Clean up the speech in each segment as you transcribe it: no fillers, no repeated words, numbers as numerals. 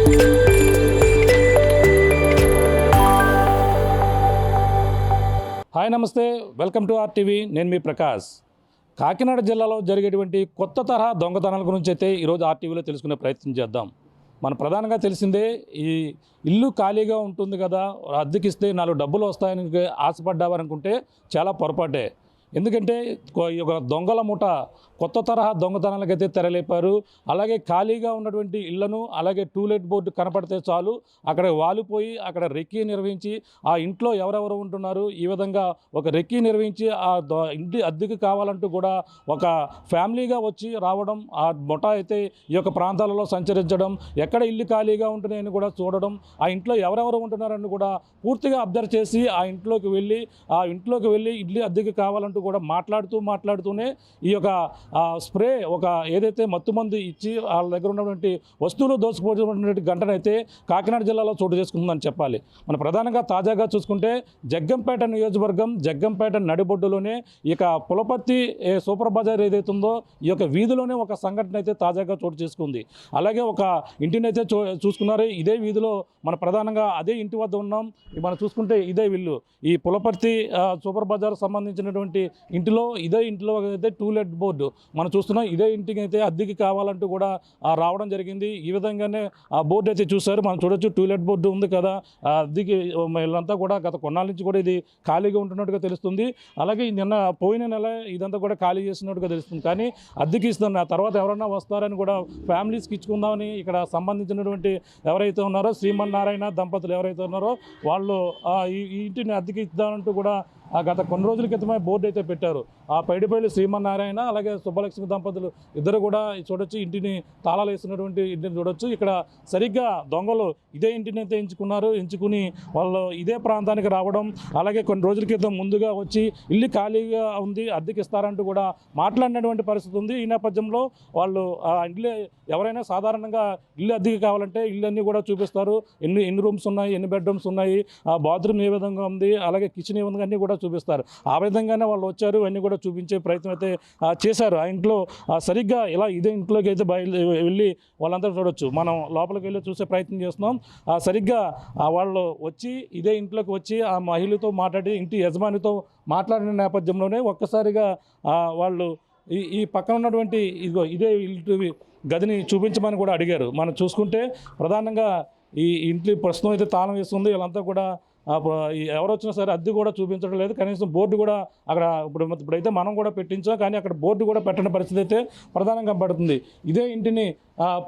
Hi నమస్తే, welcome to RTV. నేను మీ ప్రకాష్. కాకినాడ జిల్లాలో జరిగేటువంటి కొత్త తరహా దొంగతనాల గురించి అయితే ఈరోజు ఆర్టీవీలో తెలుసుకునే ప్రయత్నం చేద్దాం. మన ప్రధానంగా తెలిసిందే, ఈ ఇల్లు ఖాళీగా ఉంటుంది కదా, అద్దెకిస్తే 4 డబ్బులు వస్తాయని ఆశపడ్డావనుకుంటే చాలా పొరపాటే. ఎందుకంటే ఈ యొక్క దొంగల ముఠ కొత్త తరహా దొంగతనాలకైతే తెరలేపారు. అలాగే ఖాళీగా ఉన్నటువంటి ఇళ్లను, అలాగే టూలెట్ బోర్డు కనపడితే చాలు అక్కడ వాలిపోయి అక్కడ రెక్కీ నిర్వహించి ఆ ఇంట్లో ఎవరెవరు ఉంటున్నారు, ఈ విధంగా ఒక రెక్కీ నిర్వహించి ఆ ఇంటి అద్దెకు కావాలంటూ కూడా ఒక ఫ్యామిలీగా వచ్చి రావడం, ఆ ముఠ అయితే ఈ యొక్క ప్రాంతాలలో సంచరించడం, ఎక్కడ ఇల్లు ఖాళీగా ఉంటున్నాయని కూడా చూడడం, ఆ ఇంట్లో ఎవరెవరు ఉంటున్నారని కూడా పూర్తిగా అబ్జర్వ్ చేసి ఆ ఇంట్లోకి వెళ్ళి ఇల్లు అద్దెకు కావాలంటూ కూడా మాట్లాడుతూనే ఈ యొక్క స్ప్రే ఒక ఏదైతే మత్తుమందు ఇచ్చి వాళ్ళ దగ్గర ఉన్నటువంటి వస్తువులు దోచుకోవటువంటి ఘటనైతే కాకినాడ జిల్లాలో చోటు చేసుకుంటుందని చెప్పాలి. మన ప్రధానంగా తాజాగా చూసుకుంటే జగ్గంపేట నియోజకవర్గం జగ్గంపేట నడిబొడ్డులోనే ఇక పులపర్తి సూపర్ బజార్ ఏదైతే ఉందో ఈ యొక్క వీధిలోనే ఒక సంఘటన అయితే తాజాగా చోటు చేసుకుంది. అలాగే ఒక ఇంటిని అయితే చూసుకున్నారు. ఇదే వీధిలో మన ప్రధానంగా అదే ఇంటి వద్ద ఉన్నాం. మనం చూసుకుంటే ఇదే ఇల్లు, ఈ పులపర్తి సూపర్ బజార్ సంబంధించినటువంటి ఇంటిలో అయితే టూలెట్ బోర్డు మనం చూస్తున్నాం. ఇదే ఇంటికి అయితే అద్దెకి కావాలంటూ కూడా రావడం జరిగింది. ఈ విధంగానే ఆ బోర్డు అయితే చూశారు. మనం చూడొచ్చు, టూలెట్ బోర్డు ఉంది కదా, అద్దెకి వీళ్ళంతా కూడా గత కొన్నాళ్ళ నుంచి కూడా ఇది ఖాళీగా ఉంటున్నట్టుగా తెలుస్తుంది. అలాగే పోయిన నెల ఇదంతా కూడా ఖాళీ చేసినట్టుగా తెలుస్తుంది. కానీ అద్దెకి ఇస్తున్న తర్వాత ఎవరైనా వస్తారని కూడా ఫ్యామిలీస్కి ఇచ్చుకుందామని ఇక్కడ సంబంధించినటువంటి ఎవరైతే ఉన్నారో శ్రీమన్నారాయణ దంపతులు ఎవరైతే ఉన్నారో వాళ్ళు ఈ ఇంటిని అద్దెకి ఇద్దామంటూ కూడా గత కొన్ని రోజుల క్రితమే బోర్డు అయితే పెట్టారు. ఆ పైడిపల్లి శ్రీమన్నారాయణ అలాగే సుబ్బలక్ష్మి దంపతులు ఇద్దరు కూడా చూడొచ్చు, ఇంటిని తాళాలు వేసినటువంటి ఇంటిని చూడొచ్చు. ఇక్కడ సరిగ్గా దొంగలు ఇదే ఇంటిని అయితే ఎంచుకుని వాళ్ళు ఇదే ప్రాంతానికి రావడం, అలాగే కొన్ని రోజుల క్రితం ముందుగా వచ్చి ఇల్లు ఖాళీగా ఉంది అద్దెకి ఇస్తారంటూ కూడా మాట్లాడినటువంటి పరిస్థితి ఉంది. ఈ నేపథ్యంలో వాళ్ళు ఇంట్లో ఎవరైనా సాధారణంగా ఇల్లు అద్దెకి కావాలంటే ఇల్లు అన్నీ కూడా చూపిస్తారు. ఎన్ని రూమ్స్ ఉన్నాయి, ఎన్ని బెడ్రూమ్స్ ఉన్నాయి, బాత్రూమ్ ఏ విధంగా ఉంది, అలాగే కిచెన్ ఏ విధంగా అన్నీ కూడా చూపిస్తారు. ఆ విధంగానే వాళ్ళు వచ్చారు, అన్నీ కూడా చూపించే ప్రయత్నం అయితే చేశారు. ఆ ఇంట్లో సరిగ్గా ఇలా ఇదే ఇంట్లోకి అయితే వెళ్ళి వాళ్ళంతా చూడొచ్చు. మనం లోపలికి వెళ్ళి చూసే ప్రయత్నం చేస్తున్నాం. సరిగ్గా వాళ్ళు వచ్చి ఇదే ఇంట్లోకి వచ్చి ఆ మహిళతో మాట్లాడి ఇంటి యజమానితో మాట్లాడిన నేపథ్యంలోనే ఒక్కసారిగా వాళ్ళు ఈ పక్కన ఉన్నటువంటి ఇదే ఇంటి గదిని చూపించమని కూడా అడిగారు. మనం చూసుకుంటే ప్రధానంగా ఈ ఇంట్లో ప్రస్తుతం అయితే తాళం వేస్తుంది. వీళ్ళంతా కూడా ఎవరు వచ్చినా సరే అద్దె కూడా చూపించడం లేదు. కనీసం బోర్డు కూడా అక్కడ ఇప్పుడైతే మనం కూడా పెట్టించాం, కానీ అక్కడ బోర్డు కూడా పెట్టని పరిస్థితి అయితే ప్రధానంగా పడుతుంది. ఇదే ఇంటిని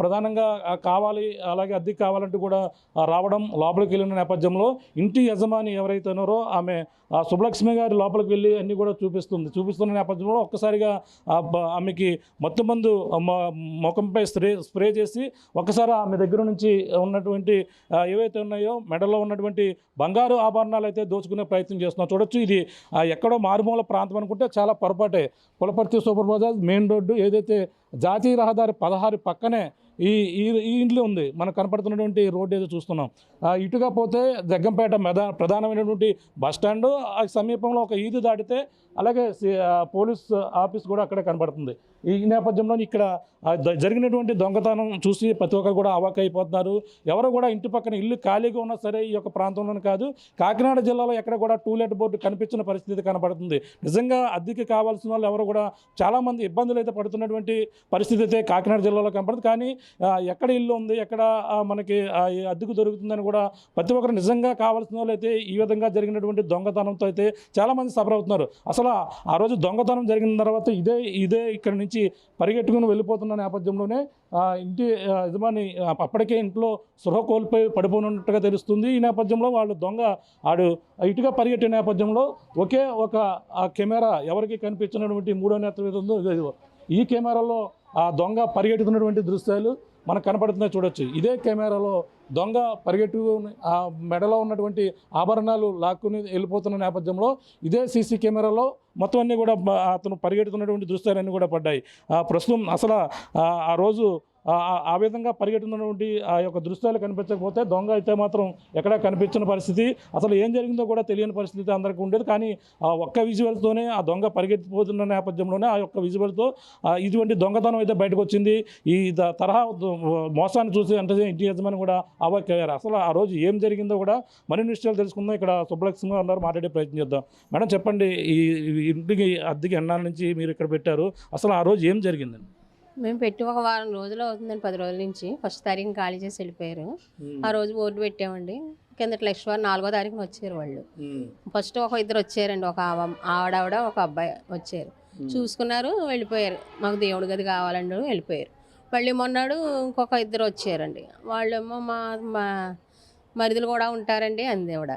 ప్రధానంగా కావాలి, అలాగే అద్దెకి కావాలంటూ కూడా రావడం, లోపలికి వెళ్ళిన నేపథ్యంలో ఇంటి యజమాని ఎవరైతే ఉన్నారో ఆమె సుబ్బలక్ష్మి గారి లోపలికి వెళ్ళి అన్నీ కూడా చూపిస్తున్న నేపథ్యంలో ఒక్కసారిగా ఆమెకి మత్తుమందు ముఖంపై స్ప్రే చేసి ఒక్కసారి ఆమె దగ్గర నుంచి ఉన్నటువంటి ఏవైతే ఉన్నాయో మెడలో ఉన్నటువంటి బంగారు ఆభరణాలు అయితే దోచుకునే ప్రయత్నం చేస్తున్నాం. చూడొచ్చు, ఇది ఎక్కడో మారుమూల ప్రాంతం అనుకుంటే చాలా పొరపాటే. Pulaparthi super Bazar main road ఏదైతే జాతీయ రహదారి 16 పక్కనే ఈ ఇంట్లో ఉంది. మనకు కనపడుతున్నటువంటి రోడ్డు ఏదో చూస్తున్నాం. ఇటుగా పోతే జగ్గంపేట ప్రధానమైనటువంటి బస్టాండు సమీపంలో ఒక ఈదు దాటితే అలాగే పోలీస్ ఆఫీస్ కూడా అక్కడే కనపడుతుంది. ఈ నేపథ్యంలో ఇక్కడ జరిగినటువంటి దొంగతనం చూసి ప్రతి ఒక్కరు కూడా అవాక్కైపోతున్నారు. ఎవరు కూడా ఇంటి పక్కన ఇల్లు ఖాళీగా ఉన్నా సరే ఈ యొక్క ప్రాంతంలోనే కాదు, కాకినాడ జిల్లాలో ఎక్కడ కూడా టూలెట్ బోర్డు కనిపించిన పరిస్థితి కనపడుతుంది. నిజంగా అద్దెకి కావాల్సిన వాళ్ళు ఎవరు కూడా చాలామంది ఇబ్బందులు అయితే పడుతున్నటువంటి పరిస్థితి అయితే కాకినాడ జిల్లాలో కనపడుతుంది. కానీ ఎక్కడ ఇల్లు ఉంది, ఎక్కడ మనకి అద్దెకు దొరుకుతుందని కూడా ప్రతి ఒక్కరు నిజంగా కావాల్సిన వాళ్ళు అయితే ఈ విధంగా జరిగినటువంటి దొంగతనంతో అయితే చాలామంది సఫర్ అవుతున్నారు. అసలు ఆ రోజు దొంగతనం జరిగిన తర్వాత ఇదే ఇక్కడ నుంచి పరిగెట్టుకుని వెళ్ళిపోతున్న నేపథ్యంలోనే ఇంటి యజమాని అప్పటికే ఇంట్లో సృహ కోల్పోయి పడిపోయినట్టుగా తెలుస్తుంది. ఈ నేపథ్యంలో వాళ్ళు ఇటుగా పరిగెట్టే నేపథ్యంలో ఒకే ఒక కెమెరా ఎవరికి కనిపించినటువంటి 3వ నేత్రం ఈ కెమెరాలో ఆ దొంగ పరిగెట్టుకున్నటువంటి దృశ్యాలు మనకు కనపడుతున్నాయి. చూడొచ్చు, ఇదే కెమెరాలో దొంగ పరిగెట్టుకుని ఆ మెడలో ఉన్నటువంటి ఆభరణాలు లాక్కుని వెళ్ళిపోతున్న నేపథ్యంలో ఇదే సీసీ కెమెరాలో మొత్తం అన్నీ కూడా అతను పరిగెడుతున్నటువంటి దృశ్యాలన్నీ కూడా పడ్డాయి. ప్రస్తుతం అసలు ఆ రోజు ఆ విధంగా పరిగెట్టున్నటువంటి ఆ యొక్క దృశ్యాలు కనిపించకపోతే దొంగ అయితే మాత్రం ఎక్కడా కనిపించిన పరిస్థితి, అసలు ఏం జరిగిందో కూడా తెలియని పరిస్థితి అందరికీ ఉండేది. కానీ ఆ ఒక్క విజువల్తోనే ఆ దొంగ పరిగెత్తిపోతున్న నేపథ్యంలోనే ఆ యొక్క విజువల్తో ఇటువంటి దొంగతనం అయితే బయటకు వచ్చింది. ఈ తరహా మోసాన్ని చూసి అంటే ఇంటి యజమాని కూడా అవాక్కయ్యారు. అసలు ఆ రోజు ఏం జరిగిందో కూడా మరిన్ని విషయాలు తెలుసుకుందాం. ఇక్కడ సుబ్బలక్ష్మి ఉన్నారు, మాట్లాడే ప్రయత్నం చేద్దాం. మేడం చెప్పండి, ఈ ఇంటికి అద్దెకి ఎన్నాళ్ళ నుంచి మీరు ఇక్కడ పెట్టారు, అసలు ఆ రోజు ఏం జరిగిందండి? మేము పెట్టి ఒక వారం రోజులు అవుతుందండి, 10 రోజుల నుంచి. ఫస్ట్ తారీఖున ఖాళీ చేసి వెళ్ళిపోయారు. ఆ రోజు బోర్డు పెట్టామండి. కిందటి లక్ష్మి వారు 4వ తారీఖున వచ్చారు వాళ్ళు. ఫస్ట్ ఒక ఇద్దరు వచ్చారండి, ఒక ఆవిడ ఒక అబ్బాయి వచ్చారు, చూసుకున్నారు, వెళ్ళిపోయారు. మాకు దేవుడి గది కావాలండి, వెళ్ళిపోయారు. మళ్ళీ మొన్నాడు ఇంకొక ఇద్దరు వచ్చారండి. వాళ్ళేమో మా మరిదులు కూడా ఉంటారండి అంది ఆవిడ.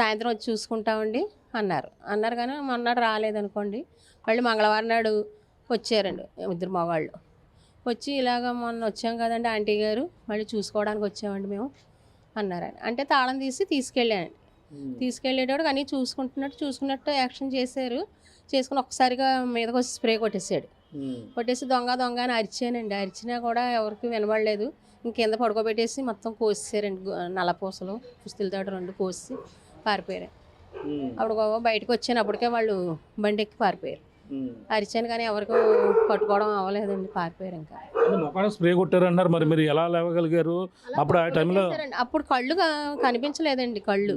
సాయంత్రం వచ్చి చూసుకుంటామండి అన్నారు కానీ మొన్నాడు రాలేదనుకోండి. మళ్ళీ మంగళవారం నాడు వచ్చారండి ఇద్దరు మగవాళ్ళు. వచ్చి ఇలాగ మొన్న వచ్చాం కదండి ఆంటీ గారు, మళ్ళీ చూసుకోవడానికి వచ్చామండి మేము అన్నారని. అంటే తాళం తీసి తీసుకెళ్ళానండి. తీసుకెళ్ళేటప్పుడు అన్నీ చూసుకున్నట్టు యాక్షన్ చేశారు. చేసుకుని ఒక్కసారిగా మీదకి వచ్చి స్ప్రే కొట్టేసి దొంగ అని అరిచానండి. అరిచినా కూడా ఎవరికి వినబడలేదు. ఇంకెంద పడుకోబెట్టేసి మొత్తం కోసేసారండి. నల్లపూసలు పుస్తలతో 2 కోసి పారిపోయారు. అప్పుడు బయటకు వచ్చాను, అప్పటికే వాళ్ళు బండి ఎక్కి పారిపోయారు. అరిచాను కానీ ఎవరికి పట్టుకోవడం అవ్వలేదండి, పారిపోయారు. ఇంకా స్ప్రే కొట్టారన్నారు, మరి మీరు ఎలా లేవగలిగారు అప్పుడు ఆ టైంలో? అప్పుడు కళ్ళు కనిపించలేదండి. కళ్ళు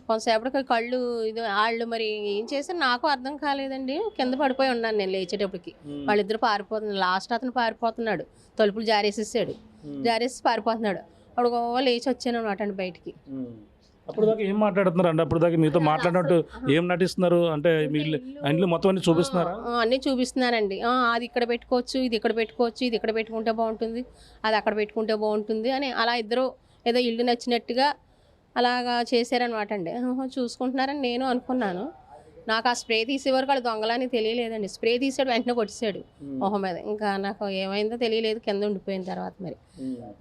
కొంతసేపటికి కళ్ళు ఇది వాళ్ళు మరి ఏం చేశారు నాకు అర్థం కాలేదండి. కింద పడిపోయి ఉన్నాను నేను లేచేటప్పటికి. వాళ్ళిద్దరు పారిపోతున్నారు. లాస్ట్ అతను పారిపోతున్నాడు, తలుపులు జారేసి పారిపోతున్నాడు. అప్పుడు లేచి వచ్చాను అనమాట అండి బయటికి. అప్పుడు దాకా ఏం మాట్లాడుతున్నారు అండి? అప్పుడు దాకా మీతో మాట్లాడినట్టు ఏం నటిస్తున్నారు అంటే మీ ఇంట్లో మొత్తం అన్ని చూపిస్తున్నారా? అన్నీ చూపిస్తున్నానండి. అది ఇక్కడ పెట్టుకోవచ్చు, ఇది ఇక్కడ పెట్టుకోవచ్చు, ఇది ఇక్కడ పెట్టుకుంటే బాగుంటుంది, అది అక్కడ పెట్టుకుంటే బాగుంటుంది అని అలా ఇద్దరు ఏదో ఇల్లు నచ్చినట్టుగా అలాగా చేశారనమాట అండి. చూసుకుంటున్నారని నేను అనుకున్నాను. నాకు ఆ స్ప్రే తీసేవారు వాళ్ళు దొంగలని తెలియలేదండి. స్ప్రే తీసాడు, వెంటనే కొట్టేశాడు మొహం మీద. ఇంకా నాకు ఏమైందో తెలియలేదు, కింద ఉండిపోయిన తర్వాత. మరి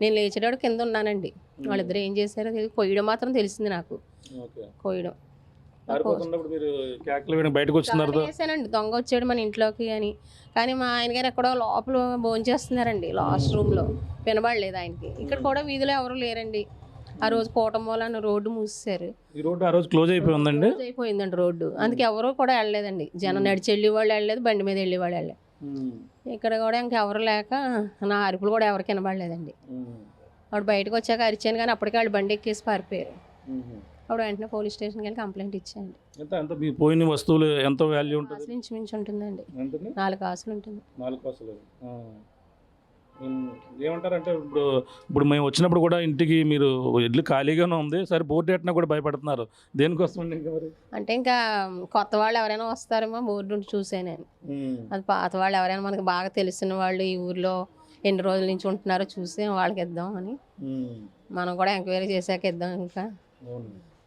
నేను లేచేటప్పుడు కింద ఉన్నానండి. వాళ్ళిద్దరు ఏం చేశారో తెలియదు. కొయ్యడం మాత్రం తెలిసింది నాకు. కొయ్యడం చేశానండి, దొంగ వచ్చాడు మన ఇంట్లోకి అని. కానీ మా ఆయన గారు ఎక్కడో లోపల భోంచేస్తున్నారండి లాస్ట్ రూమ్లో, వినబడలేదు ఆయనకి. ఇక్కడ కూడా వీధిలో ఎవరు లేరండి. ఆ రోజు కోటం వల్ల రోడ్డు మూసేశారు. ఈ రోడ్డు ఆ రోజు క్లోజ్ అయిపోయిందండి. రోడ్డు, అందుకే ఎవరు కూడా వెళ్ళలేదండి. జనం నడిచి వెళ్ళి వాళ్ళు వెళ్ళలేదు, బండి మీద వెళ్ళి వాళ్ళు వెళ్ళలేదు. ఇక్కడ కూడా ఇంకెవరు లేక నా అరుపులు కూడా ఎవరికి వినబడలేదండి. అప్పుడు బయటకు వచ్చాక అరిచాను కానీ అప్పటికే వాళ్ళు బండి ఎక్కేసి పారిపోయారు. అప్పుడు వెంటనే పోలీస్ స్టేషన్కి వెళ్ళి కంప్లైంట్ ఇచ్చాయండి. పోయిన వస్తువులు ఎంత వాల్యూ ఉంటుంది? ఇంచుమించు ఉంటుందండి, 4 కాసులు ఉంటుంది. 4 కాసులు ఏమంటారంటే ఇప్పుడు మేము వచ్చినప్పుడు కూడా ఇంటికి మీరు ఇల్లు ఖాళీగానే ఉంది, సరే బోర్డు పెట్టినా కూడా భయపడుతున్నారు. దేనికోసం ఇంకా మరి? అంటే ఇంకా కొత్త వాళ్ళు ఎవరైనా వస్తారేమో బోర్డు చూసే నేను. అది పాత వాళ్ళు ఎవరైనా మనకు బాగా తెలిసిన వాళ్ళు ఈ ఊర్లో ఎన్ని రోజుల నుంచి ఉంటున్నారో చూసి వాళ్ళకి ఇద్దాం అని, మనం కూడా ఎంక్వైరీ చేశాక ఇద్దాం ఇంకా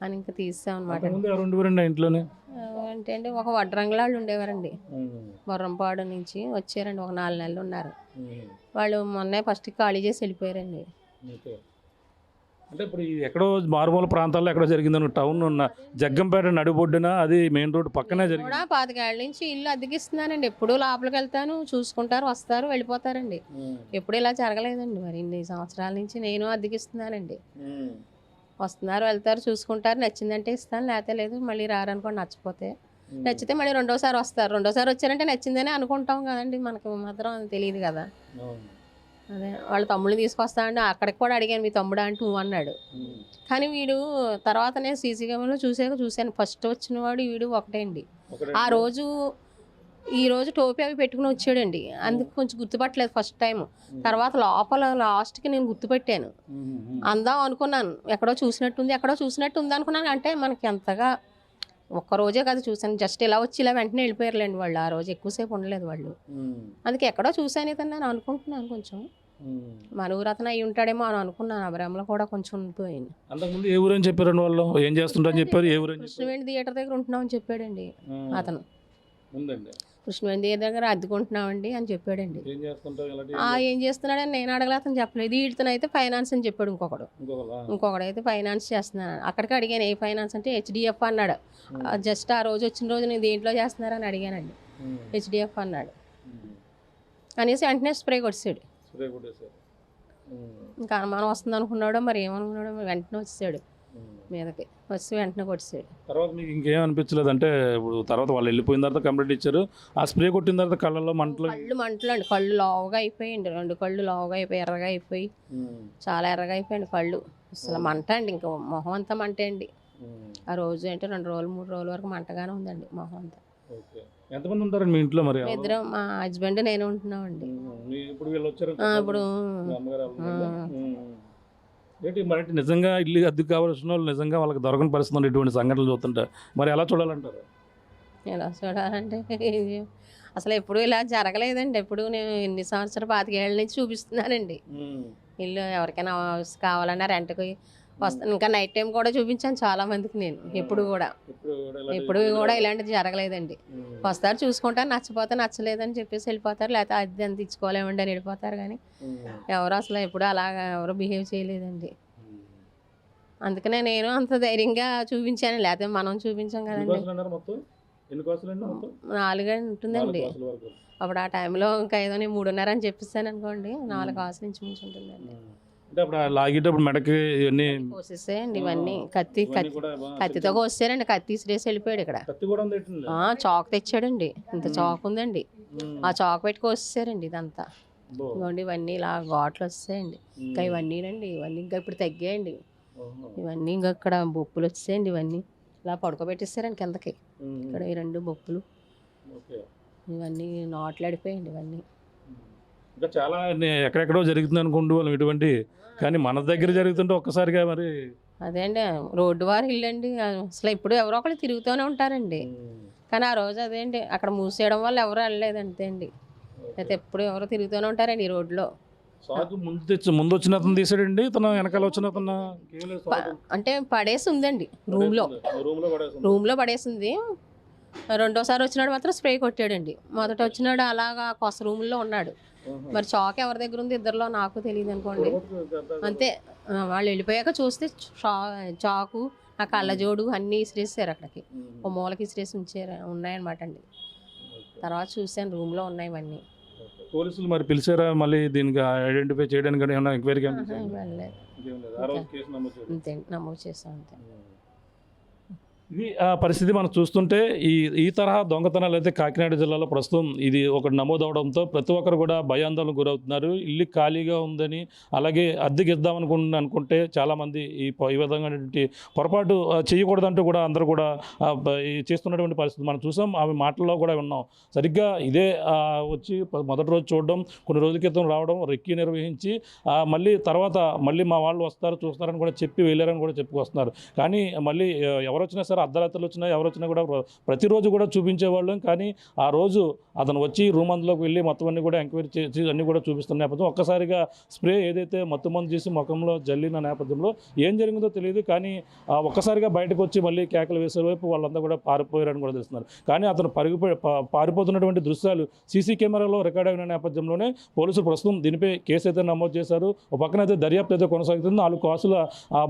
అని ఇంకా తీసాం అనమాట. ఇంట్లోనే అంటే అండి ఒక వడ్రంగులాళ్ళు ఉండేవారండి, బొర్రంపాడు నుంచి వచ్చారండి. ఒక 4 నెలలు ఉన్నారు. వాళ్ళు మొన్నే ఫస్ట్ ఖాళీ చేసి వెళ్ళిపోయారండి. అంటే ఇప్పుడు ఎక్కడో మారుమూల ప్రాంతాల్లో ఎక్కడో జరిగిందని టౌన్ ఉన్న జగ్గంపేట నడిబొడ్డున, అది మెయిన్ రోడ్ పక్కనే జరిగింది. 25 ఏళ్ళ నుంచి ఇల్లు అద్దెకిస్తున్నానండి. ఎప్పుడు లోపలికి వెళ్తాను, చూసుకుంటారు, వస్తారు, వెళ్ళిపోతారండి. ఎప్పుడు ఇలా జరగలేదండి. మరి ఇన్ని సంవత్సరాల నుంచి నేను అద్దెకిస్తున్నానండి. వస్తున్నారు, వెళ్తారు, చూసుకుంటారు, నచ్చిందంటే ఇస్తాను, లేకపోతే లేదు. మళ్ళీ రారనుకోండి, నచ్చిపోతే నచ్చితే మళ్ళీ 2వ సారి వస్తారు. 2వ సారి వచ్చారంటే నచ్చిందని అనుకుంటాం కదండి, మనకు మాత్రం తెలియదు కదా. అదే వాళ్ళ తమ్ముడిని తీసుకొస్తానండి. అక్కడికి కూడా అడిగాను, మీ తమ్ముడా అంటే అన్నాడు. కానీ వీడు తర్వాత నేను సీసీ కెమెరాలో చూశాను. ఫస్ట్ వచ్చిన వాడు వీడు ఒకటే అండి. ఈ రోజు టోపీ అవి పెట్టుకుని వచ్చాడండి, అందుకు కొంచెం గుర్తుపట్టలేదు ఫస్ట్ టైం. తర్వాత లోపల లాస్ట్కి నేను గుర్తుపెట్టాను. అందాం అనుకున్నాను, ఎక్కడో చూసినట్టుంది అనుకున్నాను. అంటే మనకి ఎంతగా ఒక్కరోజే కదా చూశాను, జస్ట్ ఇలా వచ్చి ఇలా వెంటనే వెళ్ళిపోయారులేండి వాళ్ళు. ఆ రోజు ఎక్కువసేపు ఉండలేదు వాళ్ళు. అందుకే ఎక్కడో చూశాను ఇతను నేను అనుకుంటున్నాను. కొంచెం మన ఊరు అతను అయి ఉంటాడేమో అని అనుకున్నాను. ఆ భ్రమలో కూడా కొంచెం ఉండిపోయింది. అంతకుముందు ఏ ఊరని చెప్పారు వాళ్ళు, ఏం చేస్తుంటారని చెప్పారు? ఏ ఊరు? కృష్ణవేణి థియేటర్ దగ్గర ఉంటున్నామని చెప్పాడండి అతను. కృష్ణవేణి థియేటర్ దగ్గర అద్దెకుంటున్నామండి అని చెప్పాడండి. ఏం చేస్తున్నాడని నేను అడగలే, అతను చెప్పలేదు. వీటితోనైతే ఫైనాన్స్ అని చెప్పాడు. ఇంకొకడైతే ఫైనాన్స్ చేస్తున్నాను. అక్కడికి అడిగాను, ఏ ఫైనాన్స్ అంటే హెచ్డిఎఫ్ అన్నాడు. జస్ట్ ఆ రోజు వచ్చిన రోజు నేను దేంట్లో చేస్తున్నారని అడిగానండి. హెచ్డిఎఫ్ అన్నాడు. అనేసి వెంటనే స్ప్రే కొట్టేశాడు. స్ప్రే కొట్టేశారు. ఇంకా అనుమానం వస్తుంది అనుకున్నాడో మరి ఏమనుకున్నాడో మరి వెంటనే వచ్చేసాడు మీదకి, వచ్చి వెంటనే కొట్టేసాడు. తర్వాత మీకు ఇంకేం అనిపించలేదు అంటే ఇప్పుడు తర్వాత వాళ్ళు వెళ్ళిపోయిన తర్వాత కంప్లైంట్ ఇచ్చారు, ఆ స్ప్రే కొట్టిన తర్వాత కళ్ళల్లో మంటలు? కళ్ళు మంటలు అండి, కళ్ళు లావుగా అయిపోయింది, 2 కళ్ళు లావుగా అయిపోయి ఎర్రగా అయిపోయి చాలా ఎర్రగా అయిపోయింది కళ్ళు. అసలు మంట అండి, ఇంకా మొహం అంతా మంటే అండి. ఆ రోజు అంటే 2 రోజులు 3 రోజుల వరకు మంటగానే ఉందండి మొహం అంతా. ఎంతమంది ఉంటారండి మీ ఇంట్లో? మరి ఇద్దరం, మా హస్బెండ్ నేను ఉంటున్నామండి. ఇప్పుడు వీళ్ళు వచ్చారు ఇప్పుడు ఏంటి మరి అంటే నిజంగా ఇల్లు అద్దెకు కావాల్సిన వాళ్ళు నిజంగా వాళ్ళకి దొరకని పరిస్థితి ఉంది ఇటువంటి సంఘటనలు చూస్తుంటే, మరి ఎలా చూడాలంటారు? ఎలా చూడాలంటే అసలు ఎప్పుడు ఇలా జరగలేదండి. ఎప్పుడు నేను ఎన్ని సంవత్సరాలు 25 ఏళ్ళ నుంచి చూపిస్తున్నానండి ఇల్లు. ఎవరికైనా హౌస్ కావాలన్నా రెంట్కి వస్తాను. ఇంకా నైట్ టైం కూడా చూపించాను చాలా మందికి నేను. ఎప్పుడు కూడా ఇలాంటిది జరగలేదండి. వస్తారు, చూసుకుంటారు, నచ్చపోతే నచ్చలేదని చెప్పేసి వెళ్ళిపోతారు, లేకపోతే అది అంత ఇచ్చుకోలేమండి అని వెళ్ళిపోతారు. కానీ ఎవరు అసలు ఎప్పుడు అలాగా ఎవరు బిహేవ్ చేయలేదండి. అందుకనే నేను అంత ధైర్యంగా చూపించాను, లేకపోతే మనం చూపించాం కదండి. 4 ఉంటుందండి. అప్పుడు ఆ టైంలో ఇంకా ఏదో నేను 3.5 అని చెప్పిస్తాను అనుకోండి, 4 కాసుల నుంచి మించి ఉంటుందండి. అప్పుడు లాగేటప్పుడు మెడకి ఇవన్నీ కోసేసేయండి, ఇవన్నీ కత్తితో కోసారండి. కత్తి ఇసిరేసి వెళ్ళిపోయాడు. ఇక్కడ చాకు తెచ్చాడండి, ఇంత చాకు ఉందండి, ఆ చాకు పెట్టి కోసేసారండి ఇదంతా. ఇవ్వండి ఇవన్నీ ఇలా ఘాట్లు వస్తాయండి. ఇంకా ఇవన్నీ రండి, ఇవన్నీ ఇంకా ఇప్పుడు తగ్గాయండి. ఇవన్నీ ఇంకా ఇక్కడ బొప్పులు వచ్చాయండి, ఇవన్నీ ఇలా పడుకోబెట్టేసారండి కిందకి. ఇక్కడ ఈ 2 బొప్పులు, ఇవన్నీ నాట్లాడిపోయాయండి ఇవన్నీ. ఇంకా చాలా ఎక్కడెక్కడో జరుగుతుంది అనుకుంటూ వాళ్ళు ఇటువంటి, కానీ మన దగ్గర జరుగుతుంటే ఒక్కసారిగా మరి అదే అండి రోడ్డు వారి ఇల్లు అండి. అసలు ఇప్పుడు ఎవరో ఒకరు తిరుగుతూనే ఉంటారండి. కానీ ఆ రోజు అదేంటి అక్కడ మూసేయడం వల్ల ఎవరు వెళ్ళలేదు అంతే అండి. అయితే ఎప్పుడు ఎవరో తిరుగుతూనే ఉంటారండి ఈ రోడ్లో. ముందు వచ్చిన అతను తీసాడండి, తన వెనకాల వచ్చిన అతను అంటే పడేసి ఉందండి రూమ్లో పడేసింది. రెండోసారి వచ్చినాడు మాత్రం స్ప్రే కొట్టాడండి. మొదట వచ్చినాడు అలాగా కొత్త రూముల్లో ఉన్నాడు. మరి చాక్ ఎవరి దగ్గర ఉంది ఇద్దరిలో నాకు తెలియదు అనుకోండి. అంతే, వాళ్ళు వెళ్ళిపోయాక చూస్తే చాకు, ఆ కళ్ళజోడు అన్నీ ఇసిరేసారు అక్కడికి, ఓ మూలకి ఇసిరేసి ఉన్నాయన్నమాట అండి. తర్వాత చూసాను రూమ్లో ఉన్నాయి ఇవన్నీ. పోలీసులు మరి పిలిచారా మళ్ళీ దీనికి ఐడెంటిఫై చేయడానికి? ఎంక్వైరీకి అంతే, నమోదు చేసాం అంతే. ఇది పరిస్థితి మనం చూస్తుంటే ఈ తరహా దొంగతనాలు అయితే కాకినాడ జిల్లాలో ప్రస్తుతం ఇది ఒకటి నమోదవడంతో ప్రతి ఒక్కరు కూడా భయాందోళనకు గురవుతున్నారు. ఇల్లు ఖాళీగా ఉందని, అలాగే అద్దెకి ఇద్దామనుకుంటే చాలామంది ఈ విధంగా పొరపాటు చేయకూడదంటూ కూడా అందరూ కూడా చేస్తున్నటువంటి పరిస్థితి మనం చూసాం. ఆమె మాటల్లో కూడా విన్నాం. సరిగ్గా ఇదే వచ్చి మొదటి రోజు చూడడం, కొన్ని రోజుల క్రితం రావడం, రెక్కి నిర్వహించి మళ్ళీ తర్వాత మళ్ళీ మా వాళ్ళు వస్తారు చూస్తారని కూడా చెప్పి వెళ్ళారని కూడా చెప్పుకొస్తున్నారు. కానీ మళ్ళీ ఎవరు వచ్చినా సరే, అర్ధరాత్రులు వచ్చినా ఎవరు వచ్చినా కూడా ప్రతిరోజు కూడా చూపించేవాళ్ళం. కానీ ఆ రోజు అతను వచ్చి రూమ్ అందులోకి వెళ్ళి మొత్తం అన్ని కూడా ఎంక్వైరీ చేసి అన్నీ కూడా చూపిస్తున్న నేపథ్యం, ఒక్కసారిగా స్ప్రే ఏదైతే మందు చేసి ముఖంలో జల్లిన నేపథ్యంలో ఏం జరిగిందో తెలియదు. కానీ ఒక్కసారిగా బయటకు వచ్చి మళ్ళీ కేకలు వేసే వైపు వాళ్ళంతా కూడా పారిపోయారని కూడా తెలుస్తున్నారు. కానీ అతను పారిపోతున్నటువంటి దృశ్యాలు సీసీ కెమెరాలో రికార్డ్ అయిన నేపథ్యంలోనే పోలీసులు ప్రస్తుతం దీనిపై కేసు అయితే నమోదు చేశారు. ఒక పక్కన అయితే దర్యాప్తు అయితే కొనసాగుతుంది. 4 కాసుల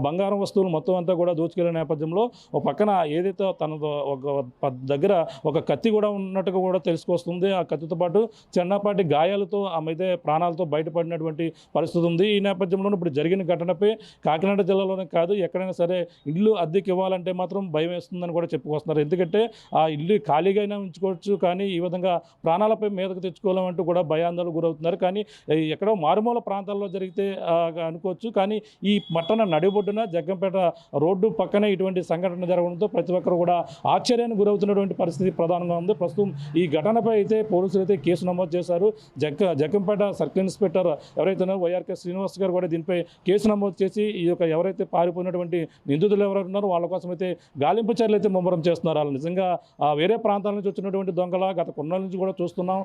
బంగారం వస్తువులు మొత్తం అంతా కూడా దోచుకెళ్లిన నేపథ్యంలో ఒక పక్కన ఏదైతే తనతో ఒక దగ్గర ఒక కత్తి కూడా ఉన్నట్టుగా కూడా తెలుసుకొస్తుంది. ఆ కత్తితో పాటు చిన్నపాటి గాయాలతో ఆమె అయితే ప్రాణాలతో బయటపడినటువంటి పరిస్థితి ఉంది. ఈ నేపథ్యంలో ఇప్పుడు జరిగిన ఘటనపై కాకినాడ జిల్లాలోనే కాదు, ఎక్కడైనా సరే ఇల్లు అద్దెకి ఇవ్వాలంటే మాత్రం భయం వేస్తుందని కూడా చెప్పుకొస్తున్నారు. ఎందుకంటే ఆ ఇల్లు ఖాళీగా అయినా ఉంచుకోవచ్చు, కానీ ఈ విధంగా ప్రాణాలపై మీదకు తెచ్చుకోవాలంటూ కూడా భయాందోళనకు గురవుతున్నారు. కానీ ఎక్కడో మారుమూల ప్రాంతాల్లో జరిగితే అనుకోవచ్చు, కానీ ఈ పట్టణ నడిబొడ్డున జగ్గంపేట రోడ్డు పక్కనే ఇటువంటి సంఘటన జరగడంతో ప్రతి ఒక్కరు కూడా ఆశ్చర్యానికి గురవుతున్నటువంటి పరిస్థితి ప్రధానంగా ఉంది. ప్రస్తుతం ఈ ఘటనపై అయితే పోలీసులు అయితే కేసు నమోదు చేశారు. జగ్గంపేట సర్కిల్ ఇన్స్పెక్టర్ ఎవరైతే వైఆర్కే శ్రీనివాస్ గారు కూడా దీనిపై కేసు నమోదు చేసి ఈ యొక్క ఎవరైతే పారిపోయినటువంటి నిందితులు ఎవరైతే ఉన్నారో వాళ్ళ కోసం అయితే గాలింపు చర్యలు అయితే ముమ్మరం చేస్తున్నారు. వాళ్ళు నిజంగా వేరే ప్రాంతాల నుంచి వచ్చినటువంటి దొంగల గత కొన్నాళ్ళ నుంచి కూడా చూస్తున్నాం.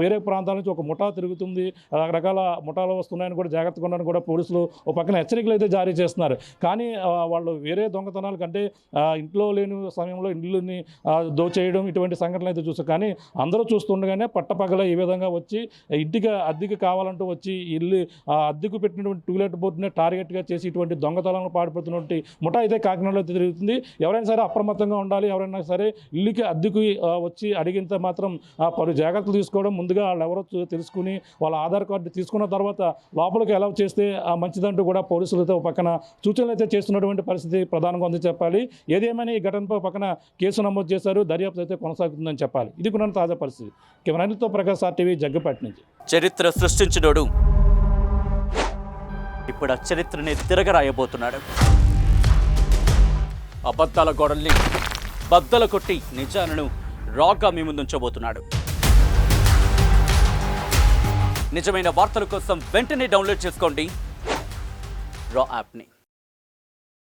వేరే ప్రాంతాల నుంచి ఒక ముఠా తిరుగుతుంది, రకరకాల ముఠాలు వస్తున్నాయని కూడా జాగ్రత్తగా ఉన్నారని కూడా పోలీసులు ఒక పక్కన హెచ్చరికలు అయితే జారీ చేస్తున్నారు. కానీ వాళ్ళు వేరే దొంగతనాల కంటే ఇంట్లో ఇంట్లో లేని సమయంలో ఇల్లుని దోచేయడం ఇటువంటి సంఘటనలు అయితే చూస్తాం. కానీ అందరూ చూస్తుండగానే పట్టపగల ఈ విధంగా వచ్చి ఇంటికి అద్దెకి కావాలంటూ వచ్చి ఇల్లు అద్దెకు పెట్టినటువంటి టూలెట్ బోర్డునే టార్గెట్గా చేసి ఇటువంటి దొంగతనాలను పాడుపడుతున్నటువంటి ముఠా అయితే కాకినాడలో తిరుగుతుంది. ఎవరైనా సరే అప్రమత్తంగా ఉండాలి. ఎవరైనా సరే ఇల్లుకి అద్దెకు వచ్చి అడిగినంత మాత్రం పలు జాగ్రత్తలు తీసుకోవడం, ముందుగా వాళ్ళు ఎవరో తెలుసుకుని వాళ్ళ ఆధార్ కార్డు తీసుకున్న తర్వాత లోపలికి అలౌ చేస్తే మంచిదంటూ కూడా పోలీసులతో పక్కన సూచనలు అయితే చేస్తున్నటువంటి పరిస్థితి ప్రధానంగా ఉందని చెప్పాలి. ఏదేమైనా ఈ ఘటనపై పక్కన కేసు నమోదు చేశారు. దర్యాప్తు అయితే కొనసాగుతుందని చెప్పాలి. ఇది కూడా తాజా పరిస్థితి. కెమెరాతో ప్రకాష్, RTV, జగ్గపేట నుంచి. చరిత్ర సృష్టించినోడు ఇప్పుడు ఆ చరిత్రని తిరగరాయబోతున్నాడు. అబద్ధాల గోడల్ని బద్దలు కొట్టి నిజాలను రాగా మీ ముందుంచబోతున్నాడు. నిజమైన వార్తల కోసం వెంటనే డౌన్లోడ్ చేసుకోండి రా యాప్ని.